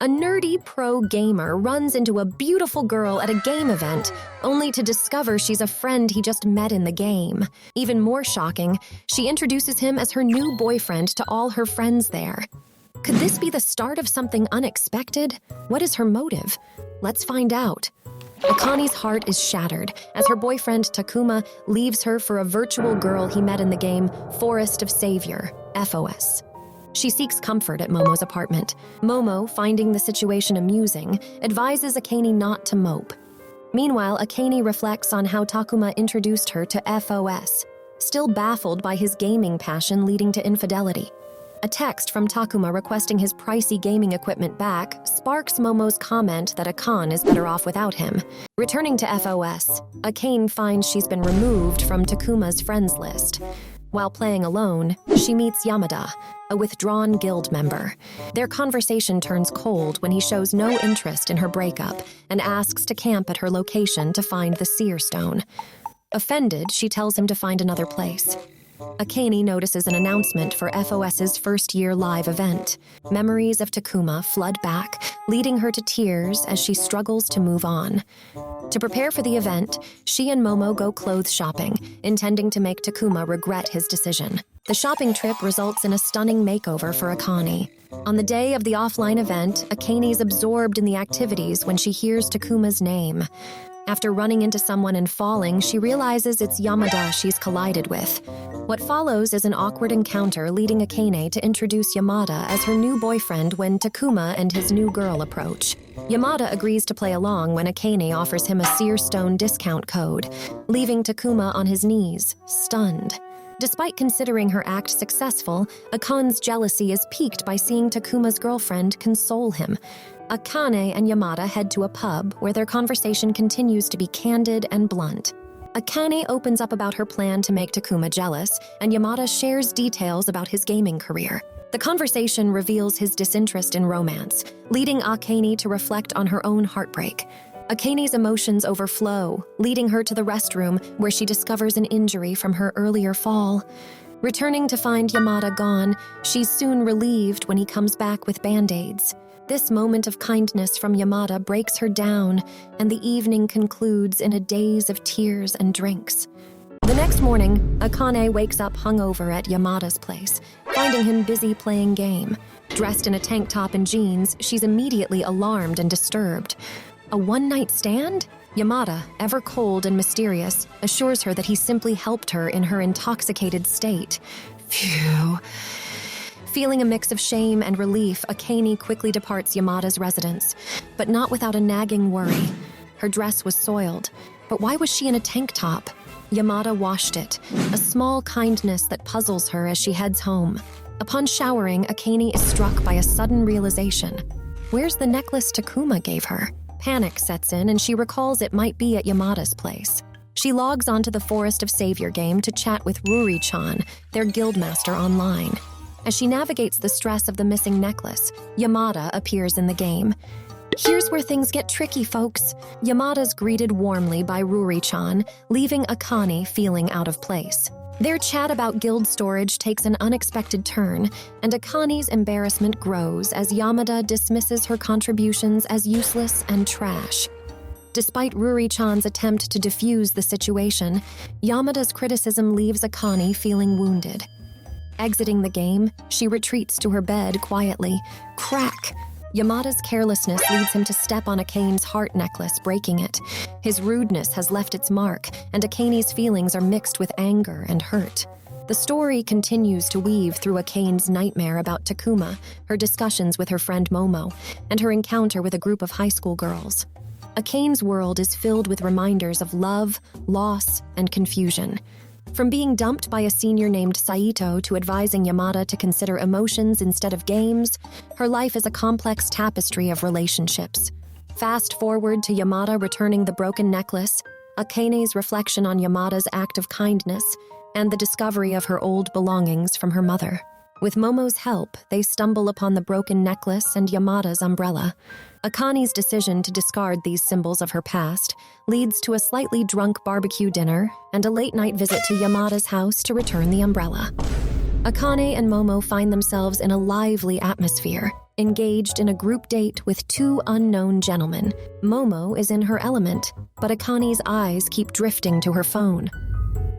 A nerdy pro gamer runs into a beautiful girl at a game event, only to discover she's a friend he just met in the game. Even more shocking, she introduces him as her new boyfriend to all her friends there. Could this be the start of something unexpected? What is her motive? Let's find out. Akane's heart is shattered as her boyfriend Takuma leaves her for a virtual girl he met in the game Forest of Savior, FOS. She seeks comfort at Momo's apartment. Momo, finding the situation amusing, advises Akane not to mope. Meanwhile, Akane reflects on how Takuma introduced her to FOS, still baffled by his gaming passion leading to infidelity. A text from Takuma requesting his pricey gaming equipment back sparks Momo's comment that Akane is better off without him. Returning to FOS, Akane finds she's been removed from Takuma's friends list. While playing alone, she meets Yamada, a withdrawn guild member. Their conversation turns cold when he shows no interest in her breakup and asks to camp at her location to find the Seer Stone. Offended, she tells him to find another place. Akane notices an announcement for FOS's first-year live event. Memories of Takuma flood back, leading her to tears as she struggles to move on. To prepare for the event, she and Momo go clothes shopping, intending to make Takuma regret his decision. The shopping trip results in a stunning makeover for Akane. On the day of the offline event, Akane's absorbed in the activities when she hears Takuma's name. After running into someone and falling, she realizes it's Yamada she's collided with. What follows is an awkward encounter leading Akane to introduce Yamada as her new boyfriend when Takuma and his new girl approach. Yamada agrees to play along when Akane offers him a Seer Stone discount code, leaving Takuma on his knees, stunned. Despite considering her act successful, Akane's jealousy is piqued by seeing Takuma's girlfriend console him. Akane and Yamada head to a pub where their conversation continues to be candid and blunt. Akane opens up about her plan to make Takuma jealous, and Yamada shares details about his gaming career. The conversation reveals his disinterest in romance, leading Akane to reflect on her own heartbreak. Akane's emotions overflow, leading her to the restroom where she discovers an injury from her earlier fall. Returning to find Yamada gone, she's soon relieved when he comes back with band-aids. This moment of kindness from Yamada breaks her down, and the evening concludes in a daze of tears and drinks. The next morning, Akane wakes up hungover at Yamada's place, finding him busy playing game. Dressed in a tank top and jeans, she's immediately alarmed and disturbed. A one-night stand? Yamada, ever cold and mysterious, assures her that he simply helped her in her intoxicated state. Phew. Feeling a mix of shame and relief, Akane quickly departs Yamada's residence, but not without a nagging worry. Her dress was soiled, but why was she in a tank top? Yamada washed it, a small kindness that puzzles her as she heads home. Upon showering, Akane is struck by a sudden realization. Where's the necklace Takuma gave her? Panic sets in and she recalls it might be at Yamada's place. She logs onto the Forest of Savior game to chat with Ruri-chan, their guildmaster online. As she navigates the stress of the missing necklace, Yamada appears in the game. Here's where things get tricky, folks. Yamada's greeted warmly by Ruri-chan, leaving Akane feeling out of place. Their chat about guild storage takes an unexpected turn, and Akane's embarrassment grows as Yamada dismisses her contributions as useless and trash. Despite Ruri-chan's attempt to defuse the situation, Yamada's criticism leaves Akane feeling wounded. Exiting the game, she retreats to her bed quietly. Crack! Yamada's carelessness leads him to step on Akane's heart necklace, breaking it. His rudeness has left its mark, and Akane's feelings are mixed with anger and hurt. The story continues to weave through Akane's nightmare about Takuma, her discussions with her friend Momo, and her encounter with a group of high school girls. Akane's world is filled with reminders of love, loss, and confusion. From being dumped by a senior named Saito to advising Yamada to consider emotions instead of games, her life is a complex tapestry of relationships. Fast forward to Yamada returning the broken necklace, Akane's reflection on Yamada's act of kindness, and the discovery of her old belongings from her mother. With Momo's help, they stumble upon the broken necklace and Yamada's umbrella. Akane's decision to discard these symbols of her past leads to a slightly drunk barbecue dinner and a late-night visit to Yamada's house to return the umbrella. Akane and Momo find themselves in a lively atmosphere, engaged in a group date with two unknown gentlemen. Momo is in her element, but Akane's eyes keep drifting to her phone.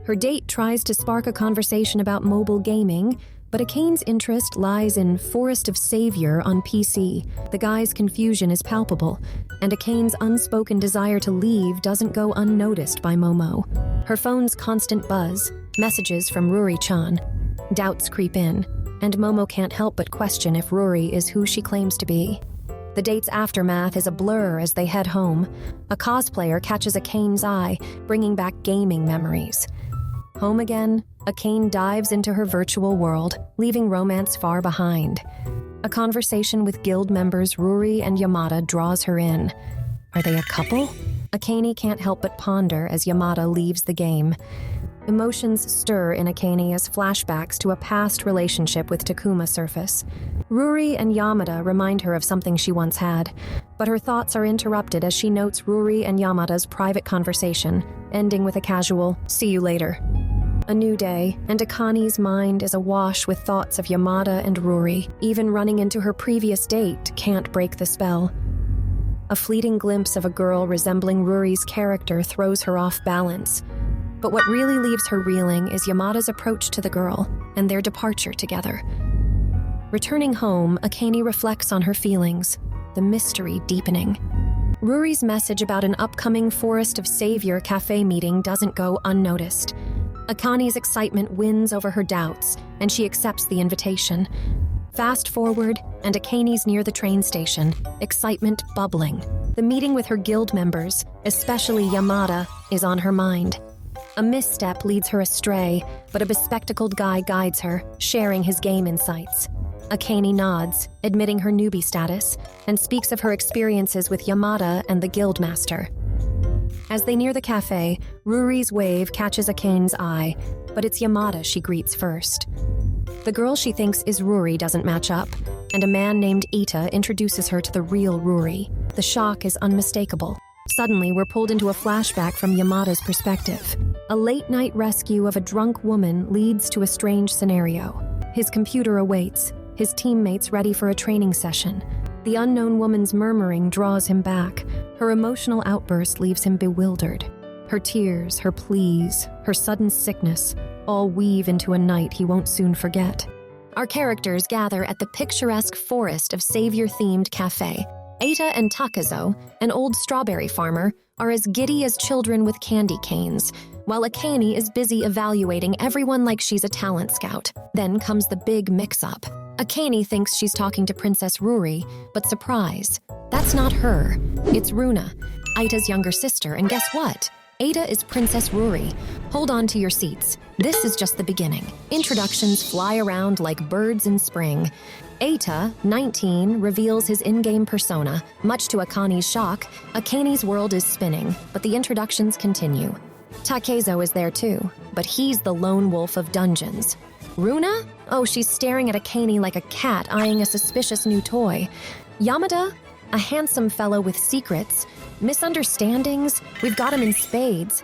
Her date tries to spark a conversation about mobile gaming, but Akane's interest lies in Forest of Savior on PC. The guy's confusion is palpable, and Akane's unspoken desire to leave doesn't go unnoticed by Momo. Her phone's constant buzz, messages from Ruri-chan. Doubts creep in, and Momo can't help but question if Ruri is who she claims to be. The date's aftermath is a blur as they head home. A cosplayer catches Akane's eye, bringing back gaming memories. Home again, Akane dives into her virtual world, leaving romance far behind. A conversation with guild members Ruri and Yamada draws her in. Are they a couple? Akane can't help but ponder as Yamada leaves the game. Emotions stir in Akane as flashbacks to a past relationship with Takuma surface. Ruri and Yamada remind her of something she once had, but her thoughts are interrupted as she notes Ruri and Yamada's private conversation, ending with a casual, "See you later." A new day, and Akane's mind is awash with thoughts of Yamada and Ruri. Even running into her previous date can't break the spell. A fleeting glimpse of a girl resembling Ruri's character throws her off balance. But what really leaves her reeling is Yamada's approach to the girl and their departure together. Returning home, Akane reflects on her feelings, the mystery deepening. Ruri's message about an upcoming Forest of Savior cafe meeting doesn't go unnoticed. Akane's excitement wins over her doubts, and she accepts the invitation. Fast forward, and Akane's near the train station, excitement bubbling. The meeting with her guild members, especially Yamada, is on her mind. A misstep leads her astray, but a bespectacled guy guides her, sharing his game insights. Akane nods, admitting her newbie status, and speaks of her experiences with Yamada and the guild master. As they near the cafe, Ruri's wave catches Akane's eye, but it's Yamada she greets first. The girl she thinks is Ruri doesn't match up, and a man named Ita introduces her to the real Ruri. The shock is unmistakable. Suddenly, we're pulled into a flashback from Yamada's perspective. A late-night rescue of a drunk woman leads to a strange scenario. His computer awaits, his teammates ready for a training session. The unknown woman's murmuring draws him back. Her emotional outburst leaves him bewildered. Her tears, her pleas, her sudden sickness, all weave into a night he won't soon forget. Our characters gather at the picturesque Forest of Savior-themed cafe. Eita and Takazo, an old strawberry farmer, are as giddy as children with candy canes, while Akane is busy evaluating everyone like she's a talent scout. Then comes the big mix-up. Akane thinks she's talking to Princess Ruri, but surprise, that's not her. It's Runa, Eita's younger sister, and guess what? Eita is Princess Ruri. Hold on to your seats. This is just the beginning. Introductions fly around like birds in spring. Eita, 19, reveals his in-game persona. Much to Akane's shock, Akane's world is spinning, but the introductions continue. Takezo is there too, but he's the lone wolf of dungeons. Runa? Oh, she's staring at Akane like a cat eyeing a suspicious new toy. Yamada? A handsome fellow with secrets. Misunderstandings? We've got him in spades.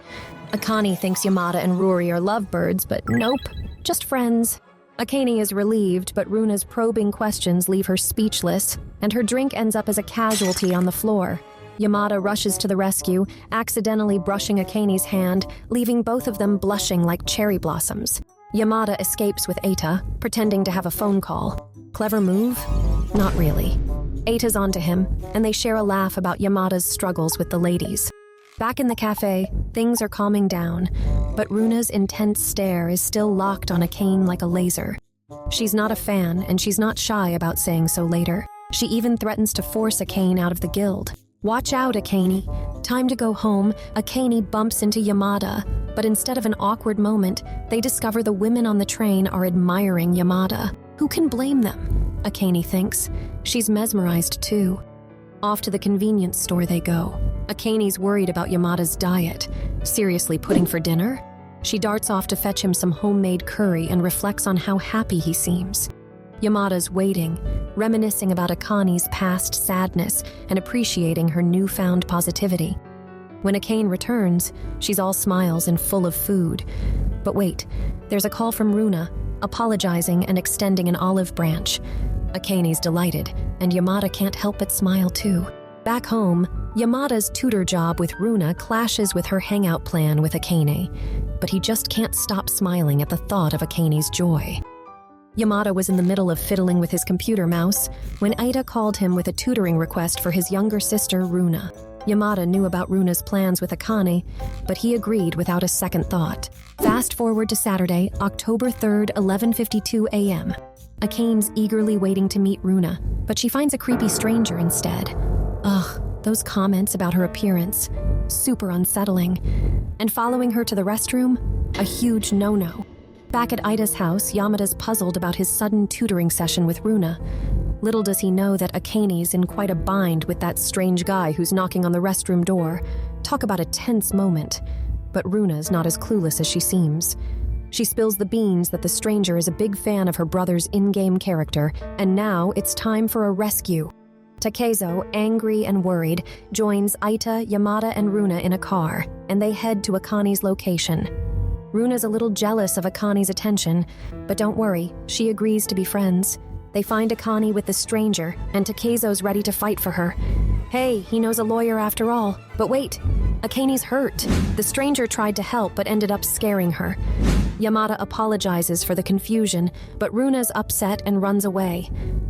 Akane thinks Yamada and Ruri are lovebirds, but nope, just friends. Akane is relieved, but Runa's probing questions leave her speechless, and her drink ends up as a casualty on the floor. Yamada rushes to the rescue, accidentally brushing Akane's hand, leaving both of them blushing like cherry blossoms. Yamada escapes with Eita, pretending to have a phone call. Clever move? Not really. Eita's onto him, and they share a laugh about Yamada's struggles with the ladies. Back in the cafe, things are calming down, but Runa's intense stare is still locked on Akane like a laser. She's not a fan, and she's not shy about saying so later. She even threatens to force Akane out of the guild. Watch out, Akane. Time to go home, Akane bumps into Yamada, but instead of an awkward moment, they discover the women on the train are admiring Yamada. Who can blame them? Akane thinks. She's mesmerized too. Off to the convenience store they go. Akane's worried about Yamada's diet. Seriously, pudding for dinner? She darts off to fetch him some homemade curry and reflects on how happy he seems. Yamada's waiting, reminiscing about Akane's past sadness and appreciating her newfound positivity. When Akane returns, she's all smiles and full of food. But wait, there's a call from Runa, apologizing and extending an olive branch. Akane's delighted, and Yamada can't help but smile too. Back home, Yamada's tutor job with Runa clashes with her hangout plan with Akane, but he just can't stop smiling at the thought of Akane's joy. Yamada was in the middle of fiddling with his computer mouse when Ida called him with a tutoring request for his younger sister, Runa. Yamada knew about Runa's plans with Akane, but he agreed without a second thought. Fast forward to Saturday, October 3rd, 11:52 a.m. Akane's eagerly waiting to meet Runa, but she finds a creepy stranger instead. Ugh, those comments about her appearance. Super unsettling. And following her to the restroom? A huge no-no. Back at Ida's house, Yamada's puzzled about his sudden tutoring session with Runa. Little does he know that Akane's in quite a bind with that strange guy who's knocking on the restroom door. Talk about a tense moment. But Runa's not as clueless as she seems. She spills the beans that the stranger is a big fan of her brother's in-game character, and now it's time for a rescue. Takezo, angry and worried, joins Aita, Yamada, and Runa in a car, and they head to Akane's location. Runa's a little jealous of Akane's attention, but don't worry, she agrees to be friends. They find Akane with the stranger, and Takezo's ready to fight for her. Hey, he knows a lawyer after all. But wait, Akane's hurt. The stranger tried to help but ended up scaring her. Yamada apologizes for the confusion, but Runa's upset and runs away.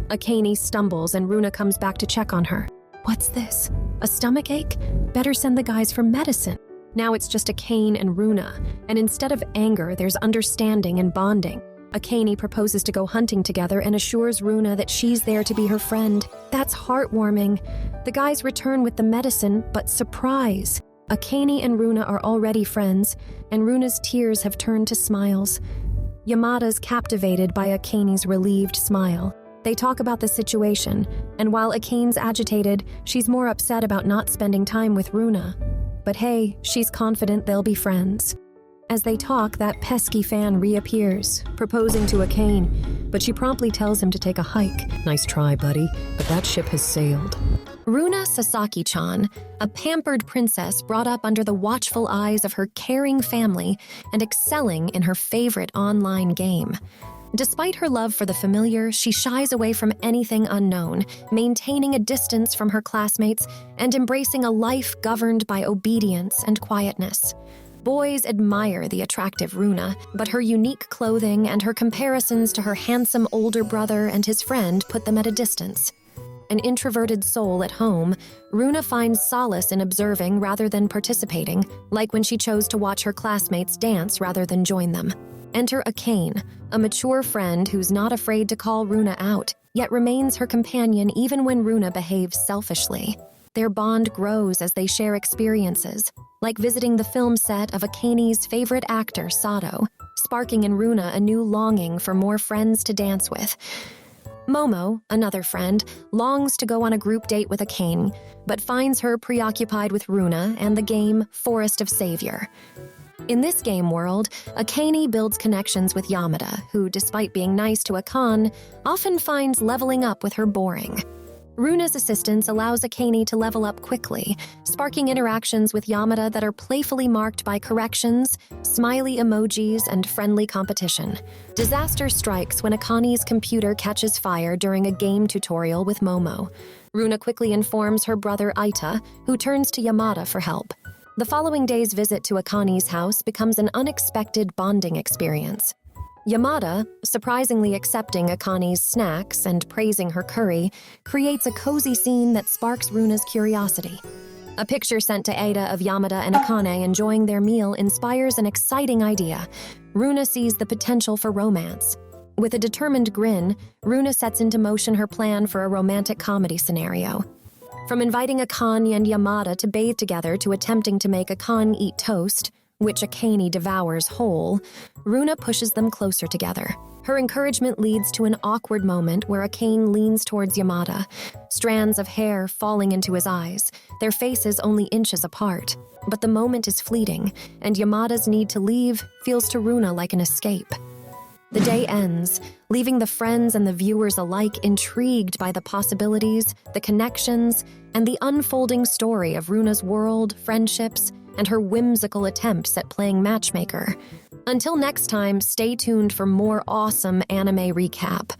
Akane stumbles and Runa comes back to check on her. What's this? A stomach ache? Better send the guys for medicine. Now it's just Akane and Runa, and instead of anger, there's understanding and bonding. Akane proposes to go hunting together and assures Runa that she's there to be her friend. That's heartwarming. The guys return with the medicine, but surprise! Akane and Runa are already friends, and Runa's tears have turned to smiles. Yamada's captivated by Akane's relieved smile. They talk about the situation, and while Akane's agitated, she's more upset about not spending time with Runa. But hey, she's confident they'll be friends. As they talk, that pesky fan reappears, proposing to Akane, but she promptly tells him to take a hike. Nice try, buddy, but that ship has sailed. Runa Sasaki-chan, a pampered princess brought up under the watchful eyes of her caring family and excelling in her favorite online game. Despite her love for the familiar, she shies away from anything unknown, maintaining a distance from her classmates and embracing a life governed by obedience and quietness. Boys admire the attractive Runa, but her unique clothing and her comparisons to her handsome older brother and his friend put them at a distance. An introverted soul at home, Runa finds solace in observing rather than participating, like when she chose to watch her classmates dance rather than join them. Enter Akane, a mature friend who's not afraid to call Runa out, yet remains her companion even when Runa behaves selfishly. Their bond grows as they share experiences, like visiting the film set of Akane's favorite actor, Sato, sparking in Runa a new longing for more friends to dance with. Momo, another friend, longs to go on a group date with Akane, but finds her preoccupied with Runa and the game Forest of Savior. In this game world, Akane builds connections with Yamada, who, despite being nice to Akane, often finds leveling up with her boring. Runa's assistance allows Akane to level up quickly, sparking interactions with Yamada that are playfully marked by corrections, smiley emojis, and friendly competition. Disaster strikes when Akane's computer catches fire during a game tutorial with Momo. Runa quickly informs her brother Aita, who turns to Yamada for help. The following day's visit to Akane's house becomes an unexpected bonding experience. Yamada, surprisingly accepting Akane's snacks and praising her curry, creates a cozy scene that sparks Runa's curiosity. A picture sent to Ada of Yamada and Akane enjoying their meal inspires an exciting idea. Runa sees the potential for romance. With a determined grin, Runa sets into motion her plan for a romantic comedy scenario. From inviting Akane and Yamada to bathe together to attempting to make Akane eat toast, which Akane devours whole, Runa pushes them closer together. Her encouragement leads to an awkward moment where Akane leans towards Yamada, strands of hair falling into his eyes, their faces only inches apart. But the moment is fleeting, and Yamada's need to leave feels to Runa like an escape. The day ends, leaving the friends and the viewers alike intrigued by the possibilities, the connections, and the unfolding story of Runa's world, friendships, and her whimsical attempts at playing matchmaker. Until next time, stay tuned for more awesome anime recap.